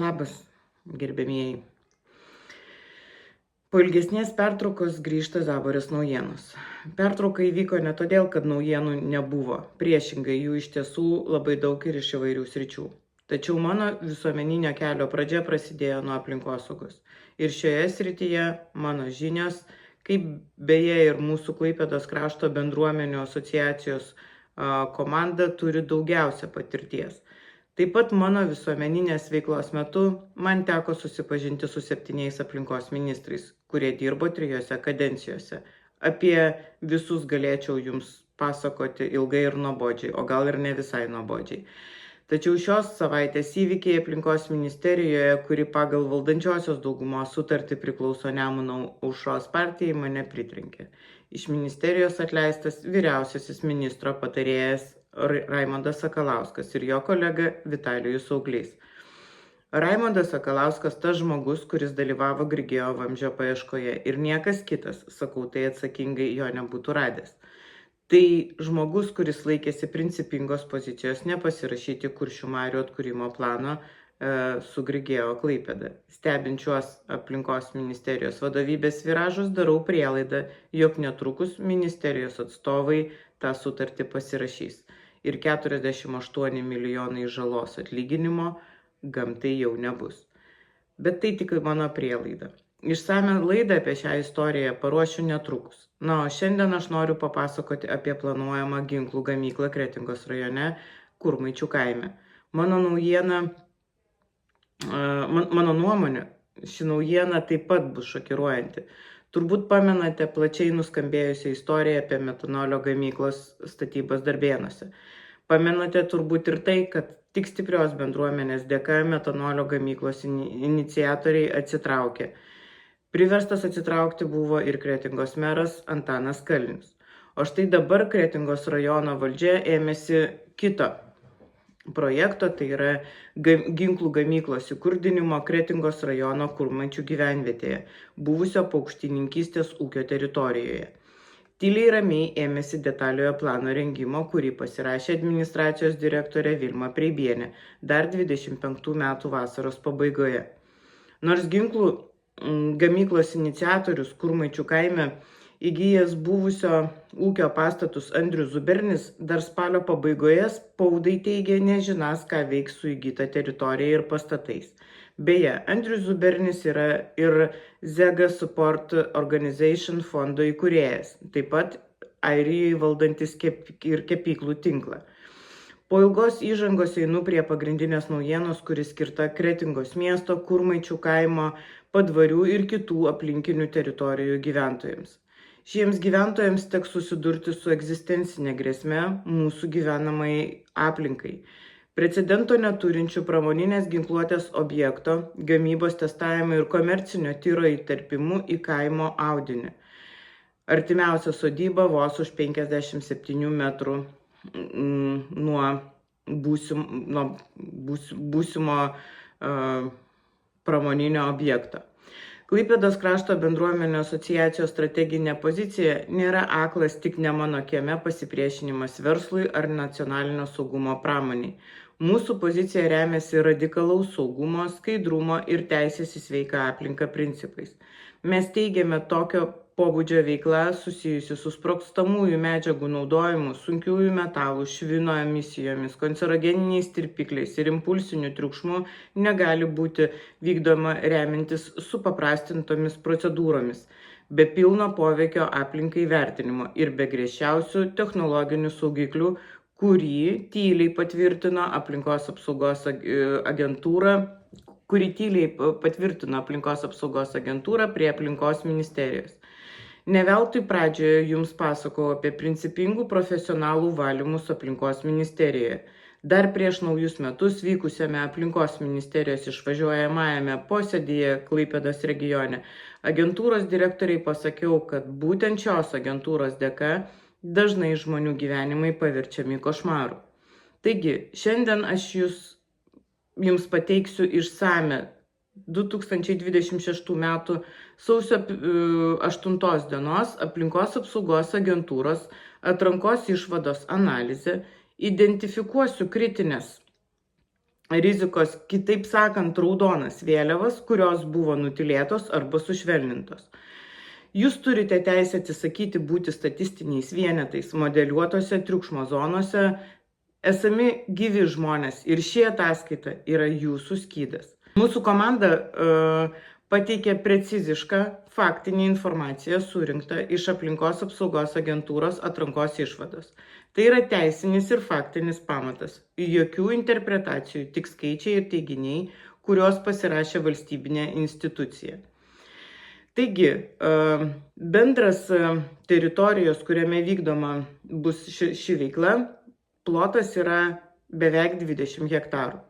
Labas, gerbėmieji. Po ilgesnės pertraukos grįžta Zaborės naujienos. Pertrauka įvyko ne todėl, kad naujienų nebuvo. Priešingai, jų iš tiesų labai daug ir iš įvairių sričių. Tačiau mano visuomeninio kelio pradžia prasidėjo nuo aplinkosaugos. Ir šioje srityje mano žinios, kaip beje ir mūsų Klaipėdos krašto bendruomenių asociacijos komanda turi daugiausia patirties. Taip pat mano visuomeninės veiklos metu man teko susipažinti su 7 aplinkos ministrais, kurie dirbo 3 kadencijose. Apie visus galėčiau jums pasakoti ilgai ir nuobodžiai, o gal ir ne visai nuobodžiai. Tačiau šios savaitės įvykiai aplinkos ministerijoje, kuri pagal valdančiosios daugumos sutartį priklauso Nemuno aušros partijai, mane pritrenkė. Iš ministerijos atleistas vyriausiasis ministro patarėjas Raimondas Sakalauskas ir jo kolega Vitalijus Auglys. Raimondas Sakalauskas tas žmogus, kuris dalyvavo Grigėjo vamzdžio paieškoje ir niekas kitas, sakau tai atsakingai, jo nebūtų radęs. Tai žmogus, kuris laikėsi principingos pozicijos nepasirašyti Kuršių marių atkūrimo plano su Grigėjo Klaipėda. Stebinčios aplinkos ministerijos vadovybės viražus darau prielaidą, jog netrukus ministerijos atstovai tą sutartį pasirašys. Ir 48 milijonai žalos atlyginimo gamtai jau nebus. Bet tai tik mano prielaida. Išsame laidą apie šią istoriją paruošiu netrukus. Na, o šiandien aš noriu papasakoti apie planuojamą ginklų gamyklą Kretingos rajone, Kurmaičių kaime. Mano nuomonė, ši naujiena taip pat bus šokiruojanti. Turbūt pamenate plačiai nuskambėjusią istoriją apie metanolio gamyklos statybas Darbėnuose. Pamenate turbūt ir tai, kad tik stiprios bendruomenės dėka metanolio gamyklos iniciatoriai atsitraukė. Priverstas atsitraukti buvo ir Kretingos meras Antanas Kalnius. O štai dabar Kretingos rajono valdžia ėmėsi kito projekto, tai yra ginklų gamyklos įkurdinimo Kretingos rajono Kurmaičių gyvenvietėje, buvusio paukštininkystės ūkio teritorijoje. Tyliai ramiai ėmėsi detaliojo plano rengimo, kurį pasirašė administracijos direktorė Vilma Preibienė dar 25 metų vasaros pabaigoje. Nors ginklų gamyklos iniciatorius Kurmaičių kaime įgyjęs buvusio ūkio pastatus Andrius Zubernis dar spalio pabaigoje spaudai teigė nežinas, ką veiks su įgyta teritorija ir pastatais. Beje, Andrius Zubernis yra ir Zega Support Organization fondo įkūrėjas, taip pat Airijoje valdantis ir kepyklų tinklą. Po ilgos įžangos einu prie pagrindinės naujienos, kuris skirta Kretingos miesto, Kurmaičių kaimo, Padvarių ir kitų aplinkinių teritorijų gyventojams. Šiems gyventojams teks susidurti su egzistencinė grėsme mūsų gyvenamai aplinkai. Precedento neturinčių pramoninės ginkluotės objekto, gamybos testavimo ir komercinio tyro įterpimu į kaimo audinį. Artimiausia sodyba vos už 57 metrų nuo būsimo pramoninio objekto. Klaipėdos krašto bendruomenių asociacijos strateginė pozicija nėra aklas tik ne mano kieme pasipriešinimas verslui ar nacionalinio saugumo pramoniai. Mūsų pozicija remiasi radikalaus saugumo, skaidrumo ir teisės į sveiką aplinką principais. Mes teigiame tokio pobūdžio veikla susijusi su sprogstamųjų medžiagų naudojimu, sunkiųjų metalų, švino emisijomis, kancerogeniniais tirpikliais ir impulsiniu triukšmu negali būti vykdoma remintis supaprastintomis procedūromis, be pilno poveikio aplinkai vertinimo ir be griežčiausių technologinių saugiklių, kurį tyliai patvirtino aplinkos apsaugos agentūra prie aplinkos ministerijos. Ne veltui pradžioje jums pasakojau apie principingų profesionalų valymus aplinkos ministerijoje. Dar prieš naujus metus vykusiame aplinkos ministerijos išvažiuojamajame posėdyje Klaipėdos regione agentūros direktoriai pasakiau, kad būtent šios agentūros dėka dažnai žmonių gyvenimai paverčiami košmaru. Taigi, šiandien aš jums pateiksiu išsame 2026 m. sausio 8 dienos aplinkos apsaugos agentūros atrankos išvados analizę, identifikuosiu kritinės rizikos, kitaip sakant, raudonas vėliavas, kurios buvo nutilėtos arba sušvelnintos. Jūs turite teisę atsisakyti būti statistiniais vienetais modeliuotose triukšmo zonose, esami gyvi žmonės ir ši ataskaita yra jūsų skydas. Mūsų komanda pateikė precizišką faktinę informaciją surinktą iš Aplinkos apsaugos agentūros atrankos išvados. Tai yra teisinis ir faktinis pamatas. Jokių interpretacijų, tik skaičiai ir teiginiai, kurios pasirašė valstybinė institucija. Taigi, bendras teritorijos, kuriame vykdoma bus ši veikla, plotas yra beveik 20 hektarų.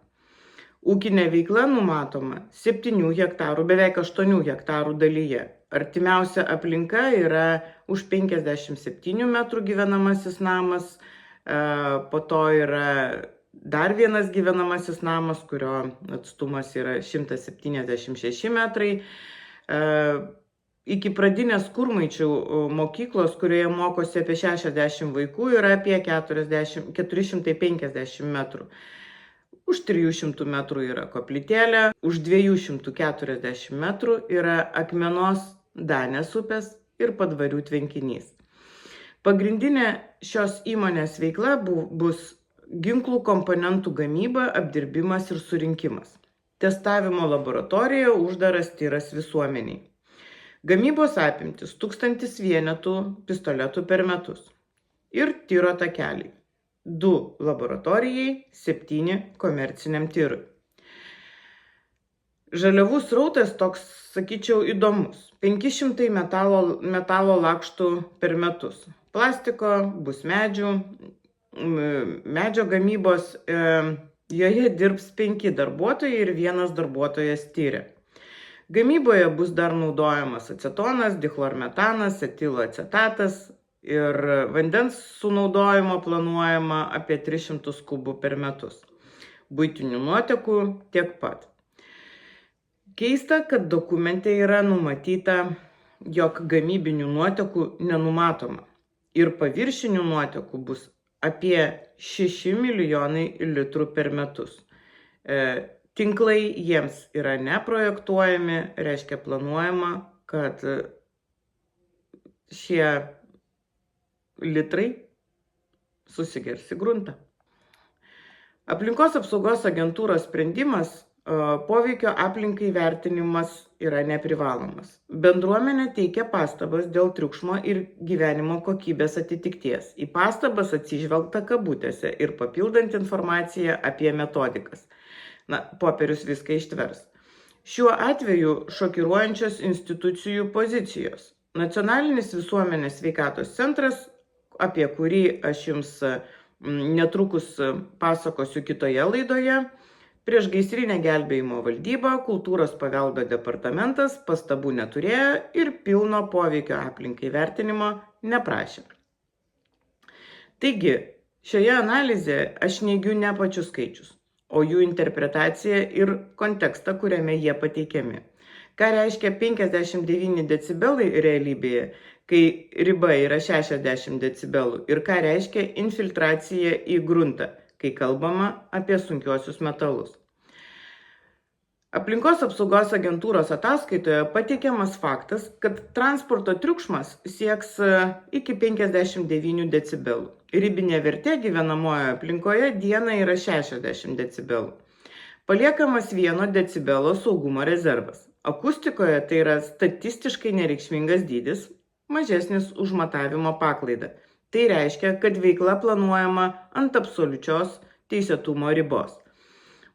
Ūkinė veikla numatoma 7 hektarų, beveik 8 hektarų dalyje. Artimiausia aplinka yra už 57 metrų gyvenamasis namas, po to yra dar vienas gyvenamasis namas, kurio atstumas yra 176 metrai. Iki pradinės Kurmaičių mokyklos, kurioje mokosi apie 60 vaikų, yra apie 450 metrų. Už 300 metrų yra koplytėlė, už 240 metrų yra Akmenos Danės upės ir Padvarių tvenkinys. Pagrindinė šios įmonės veikla bus ginklų komponentų gamyba, apdirbimas ir surinkimas. Testavimo laboratorija, uždaras tyras visuomeniai. Gamybos apimtis 1000 vienetų pistoletų per metus. Ir tyro takeliai. 2 laboratorijai, 7 komerciniam tyrui. Žaliavų srautas toks, sakyčiau, įdomus. 500 metalo lakštų per metus. Plastiko, bus medžio gamybos, joje dirbs 5 darbuotojai ir 1 darbuotojas tyria. Gamyboje bus dar naudojamas acetonas, dichlormetanas, etilo acetatas ir vandens sunaudojimo planuojama apie 300 kubų per metus. Buitinių nuotekų tiek pat. Keista, kad dokumente yra numatyta, jog gamybinių nuotekų nenumatoma ir paviršinių nuotekų bus apie 6 milijonai litrų per metus. Tinklai jiems yra neprojektuojami, reiškia planuojama, kad šie litrai susigers į gruntą. Aplinkos apsaugos agentūros sprendimas poveikio aplinkai vertinimas yra neprivalomas. Bendruomenė teikia pastabas dėl triukšmo ir gyvenimo kokybės atitikties. Į pastabas atsižvelgta kabutėse ir papildant informaciją apie metodikas. Popierius viską ištvers. Šiuo atveju šokiruojančios institucijų pozicijos. Nacionalinis visuomenės sveikatos centras, apie kurį aš jums netrukus pasakosiu kitoje laidoje, priešgaisrinė gelbėjimo valdyba, kultūros paveldo departamentas pastabų neturėjo ir pilno poveikio aplinkai vertinimo neprašė. Taigi, šioje analizėje aš neigiu ne pačius skaičius, o jų interpretaciją ir kontekstą, kuriame jie pateikiami. Ką reiškia 59 decibelai realybėje, kai riba yra 60 decibelų, ir ką reiškia infiltracija į gruntą, kai kalbama apie sunkiuosius metalus. Aplinkos apsaugos agentūros ataskaitoje pateikiamas faktas, kad transporto triukšmas sieks iki 59 decibelų. Ribinė vertė gyvenamojoje aplinkoje dieną yra 60 decibelų. Paliekamas 1 decibelo saugumo rezervas. Akustikoje tai yra statistiškai nereikšmingas dydis, mažesnis už matavimo paklaidą. Tai reiškia, kad veikla planuojama ant absoliučios teisėtumo ribos.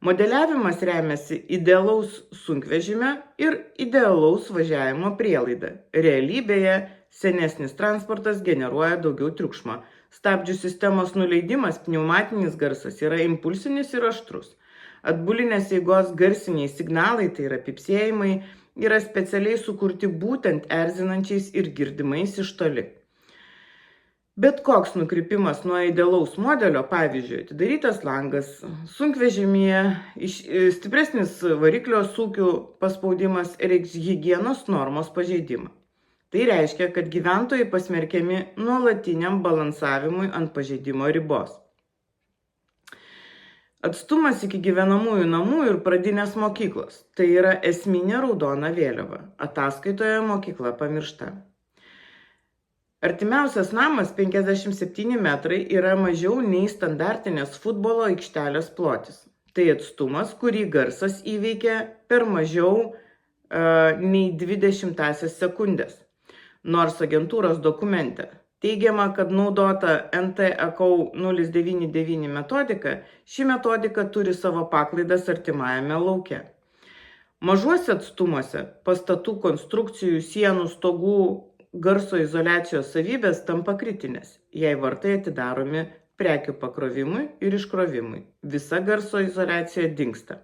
Modeliavimas remiasi idealaus sunkvežimio ir idealaus važiavimo prielaida. Realybėje senesnis transportas generuoja daugiau triukšmo. Stabdžių sistemos nuleidimas, pneumatinis garsas yra impulsinis ir aštrus. Atbulinės eigos garsiniai signalai, tai yra pypsėjimai, yra specialiai sukurti būtent erzinančiais ir girdimais iš toli. Bet koks nukrypimas nuo idealaus modelio, pavyzdžiui, atidarytas langas, sunkvežimyje, stipresnis variklio sūkių paspaudimas reikš higienos normos pažeidimą. Tai reiškia, kad gyventojai pasmerkiami nuolatiniam balansavimui ant pažeidimo ribos. Atstumas iki gyvenamųjų namų ir pradinės mokyklos. Tai yra esminė raudona vėliava. Ataskaitoje mokykla pamiršta. Artimiausias namas 57 metrai yra mažiau nei standartinės futbolo aikštelės plotis. Tai atstumas, kurį garsas įveikia per mažiau nei 20 sekundės. Nors agentūros dokumente teigiama, kad naudota NT-ACAU 099 metodika, ši metodika turi savo paklaidas artimajame lauke. Mažuose atstumuose pastatų konstrukcijų, sienų, stogų, garso izoliacijos savybės tampa kritinės, jei vartai atidaromi prekių pakrovimui ir iškrovimui. Visa garso izoliacija dingsta.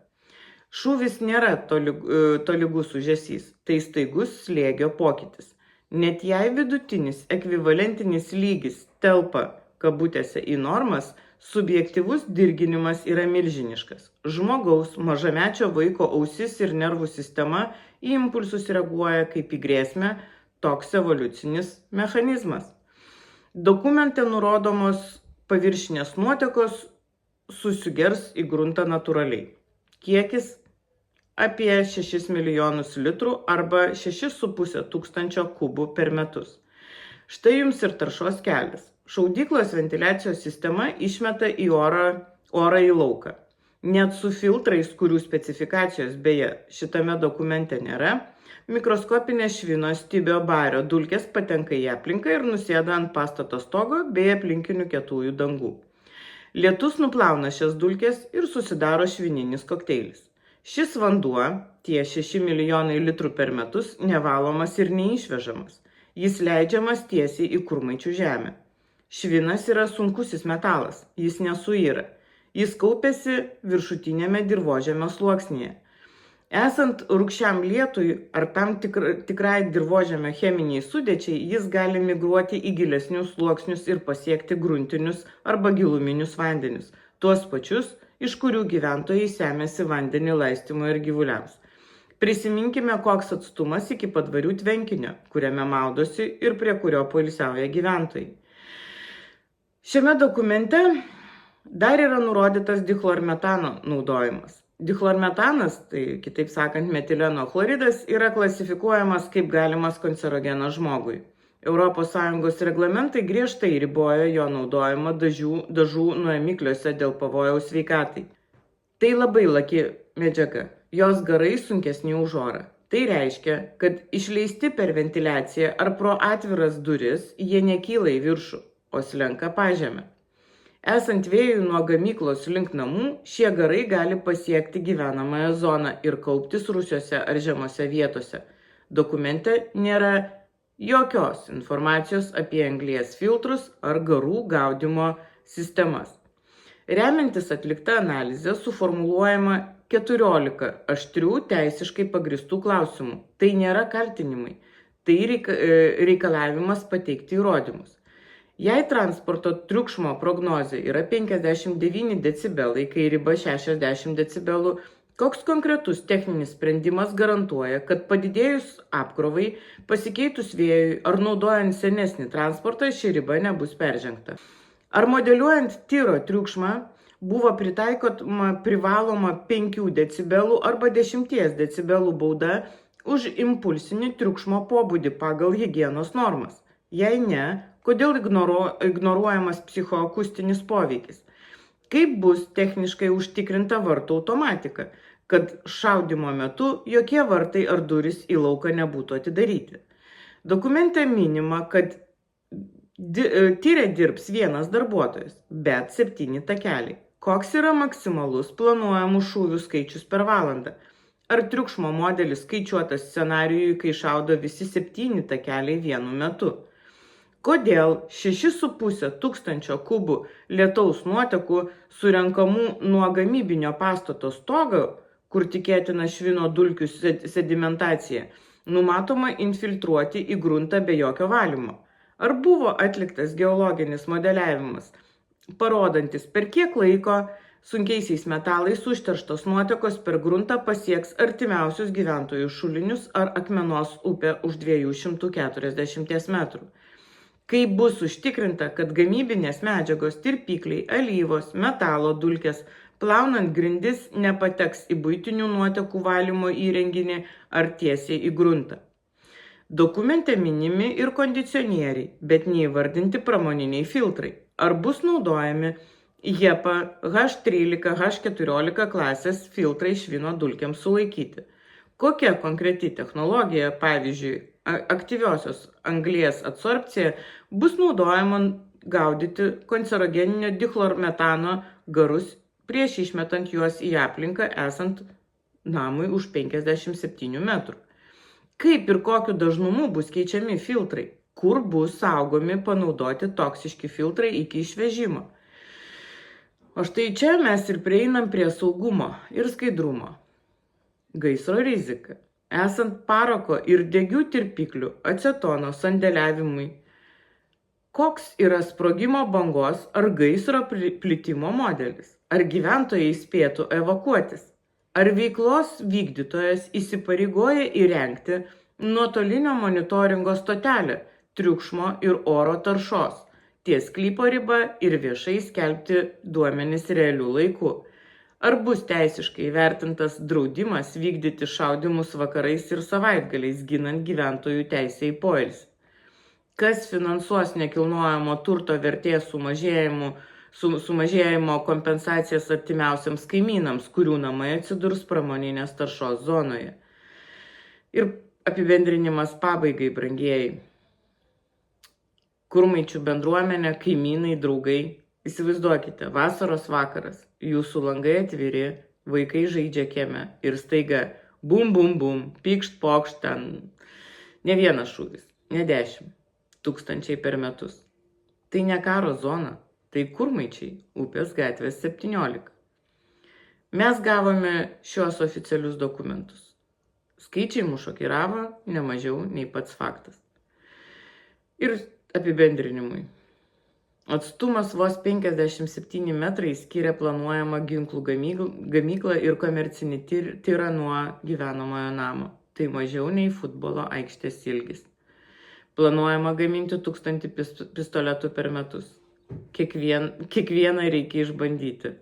Šūvis nėra tolygus ūžesys, tai staigus slėgio pokytis. Net jei vidutinis ekvivalentinis lygis telpa kabutėse į normas, subjektyvus dirginimas yra milžiniškas. Žmogaus, mažamečio vaiko ausis ir nervų sistema į impulsus reaguoja kaip į grėsmę, toks evoliucinis mechanizmas. Dokumente nurodomos paviršinės nuotekos susigers į gruntą natūraliai. Kiekis apie 6 milijonus litrų arba 6,5 tūkstančio kubų per metus. Štai jums ir taršos kelias. Šaudyklos ventiliacijos sistema išmeta į orą į lauką. Net su filtrais, kurių specifikacijos beje šitame dokumente nėra, mikroskopinės švino, stibio, bario dulkės patenka į aplinką ir nusėda ant pastato stogo bei aplinkinių kietųjų dangų. Lietus nuplauna šias dulkės ir susidaro švininis kokteilis. Šis vanduo, tie 6 milijonai litrų per metus, nevalomas ir neišvežamas. Jis leidžiamas tiesiai į Kurmaičių žemę. Švinas yra sunkusis metalas, jis nesuyra. Jis kaupiasi viršutinėme dirvožemio sluoksnyje. Esant rūgščiam lietui ar tam tikrai dirvožemio cheminiai sudėčiai, jis gali migruoti į gilesnius sluoksnius ir pasiekti gruntinius arba giluminius vandenius, tuos pačius, iš kurių gyventojai semiasi vandenį laistymui ir gyvuliams. Prisiminkime, koks atstumas iki Padvarių tvenkinio, kuriame maudosi ir prie kurio poilsiauja gyventojai. Šiame dokumente dar yra nurodytas dichlormetano naudojimas. Dichlormetanas, tai kitaip sakant metileno chloridas, yra klasifikuojamas kaip galimas kancerogenas žmogui. ES reglamentai griežtai riboja jo naudojimą dažų nuėmikliuose dėl pavojaus sveikatai. Tai labai laki medžiaga, jos garai sunkesni už orą. Tai reiškia, kad išleisti per ventiliaciją ar pro atviras duris, jie nekyla į viršų, o slenka pažemę. Esant vėjui nuo gamyklos link namų, šie garai gali pasiekti gyvenamąją zoną ir kauptis rūsiuose ar žemose vietose. Dokumente nėra jokios informacijos apie anglies filtrus ar garų gaudymo sistemas. Remiantis atlikta analizė suformuluojama 14 aštrių teisiškai pagristų klausimų. Tai nėra kaltinimai, tai reikalavimas pateikti įrodymus. Jei transporto triukšmo prognozė yra 59 decibelai, kai riba 60 decibelų, koks konkretus techninis sprendimas garantuoja, kad padidėjus apkrovai, pasikeitus vėjui ar naudojant senesnį transportą ši riba nebus peržengta? Ar modeliuojant tyro triukšmą buvo pritaikoma privaloma 5 decibelų arba 10 decibelų bauda už impulsinį triukšmo pobūdį pagal higienos normas? Jei ne, kodėl ignoruojamas psichoakustinis poveikis? Kaip bus techniškai užtikrinta vartų automatika, kad šaudymo metu jokie vartai ar durys į lauką nebūtų atidaryti? Dokumente minima, kad tyrė dirbs 1 darbuotojas, bet 7 takeliai. Koks yra maksimalus planuojamų šūvių skaičius per valandą? Ar triukšmo modelis skaičiuotas scenarijui, kai šaudo visi 7 takeliai vienu metu? Kodėl 6,5 tūkstančio kubų lietaus nuotekų surenkamų nuo gamybinio pastato stogo, kur tikėtina švino dulkių sedimentacija, numatoma infiltruoti į gruntą be jokio valymo? Ar buvo atliktas geologinis modeliavimas, parodantis, per kiek laiko sunkiaisiais metalais užterštos nuotekos per gruntą pasieks artimiausius gyventojų šulinius ar akmenos upę už 240 metrų? Kaip bus užtikrinta, kad gamybinės medžiagos, tirpikliai, alyvos, metalo dulkės Plaunant grindis nepateks į buitinių nuotekų valymo įrenginį ar tiesiai į gruntą. Dokumente minimi ir kondicionieriai, bet neįvardinti pramoniniai filtrai. Ar bus naudojami HEPA H13, H14 klasės filtrai švino dulkėms sulaikyti? Kokia konkreti technologija, pavyzdžiui, aktyviosios anglies adsorbcija, bus naudojama gaudyti kancerogeninio dichlormetano garus prieš išmetant juos į aplinką esant namui už 57 metrų? Kaip ir kokiu dažnumu bus keičiami filtrai? Kur bus saugomi panaudoti toksiški filtrai iki išvežimo? O štai čia mes ir prieinam prie saugumo ir skaidrumo. Gaisro rizika. Esant parako ir degių tirpiklių acetono sandėliavimui, koks yra sprogimo bangos ar gaisro plitimo modelis? Ar gyventojai spėtų evakuotis? Ar veiklos vykdytojas įsipareigoja įrengti nuotolinio monitoringo stotelę triukšmo ir oro taršos ties sklypo riba ir viešai skelbti duomenis realiu laiku? Ar bus teisiškai įvertintas draudimas vykdyti šaudymus vakarais ir savaitgaliais, ginant gyventojų teisę į poilsį? Kas finansuos nekilnojamo turto vertės sumažėjimo kompensacijas artimiausiams kaimynams, kurių namai atsidurs pramoninės taršos zonoje? Ir apibendrinimas pabaigai, brangieji. Kurmaičių bendruomenė, kaimynai, draugai. Įsivaizduokite, vasaros vakaras, jūsų langai atviri, vaikai žaidžia kieme ir staiga bum, bum, bum, pykšt, pokšt, ten ne vienas šūvis, ne 10 tūkstančiai per metus. Tai ne karo zona, tai Kurmaičiai, Upės gatvės 17. Mes gavome šios oficialius dokumentus. Skaičiai mus šokiravo ne mažiau nei pats faktas. Ir apibendrinimui. Atstumas vos 57 metrai skiria planuojamą ginklų gamyklą ir komercinį tirą nuo gyvenamojo namo. Tai mažiau nei futbolo aikštės ilgis. Planuojama gaminti 1000 pistoletų per metus. Kiekvieną reikia išbandyti.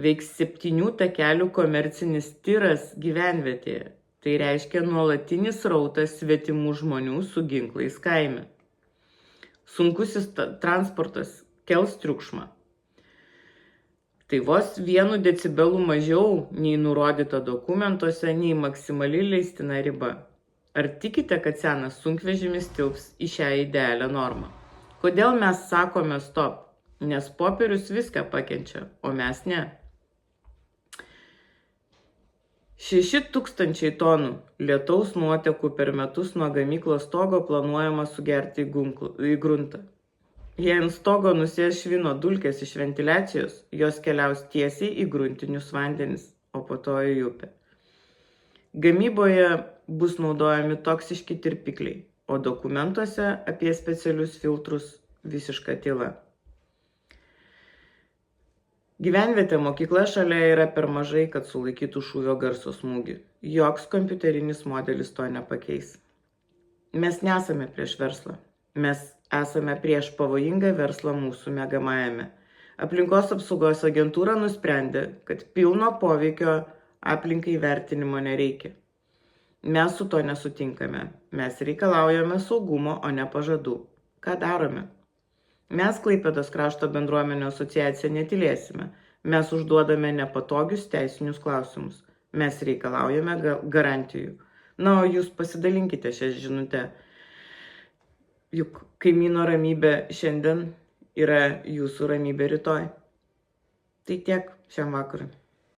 Veiks 7 takelių komercinis tiras gyvenvietėje. Tai reiškia nuolatinis srautas svetimų žmonių su ginklais kaime. Sunkusis transportas kels triukšmą. Tai vos 1 decibelų mažiau nei nurodyta dokumentuose, nei maksimali leistina riba. Ar tikite, kad senas sunkvežimis tilps į šią idealią normą? Kodėl mes sakome stop? Nes popierius viską pakenčia, o mes ne. 6000 tonų lietaus nuotekų per metus nuo gamyklos stogo planuojama sugerti į gruntą. Jei ant stogo nusės švino dulkės iš ventiliacijos, jos keliaus tiesiai į gruntinius vandenis, o po to į upę. Gamyboje bus naudojami toksiški tirpikliai, o dokumentuose apie specialius filtrus visiška tyla. Gyvenvietė mokykla šalia yra per mažai, kad sulaikytų šūvio garso smūgį. Joks kompiuterinis modelis to nepakeis. Mes nesame prieš verslą. Mes esame prieš pavojingą verslą mūsų miegamajame. Aplinkos apsaugos agentūra nusprendė, kad pilno poveikio aplinkai vertinimo nereikia. Mes su to nesutinkame. Mes reikalaujame saugumo, o ne pažadų. Ką darome? Mes Klaipėdos krašto bendruomenių asociacija netylėsime. Mes užduodame nepatogius teisinius klausimus. Mes reikalaujame garantijų. Na, o jūs pasidalinkite šią žinutę. Juk kaimyno ramybė šiandien yra jūsų ramybė rytoj. Tai tiek šiam vakarui.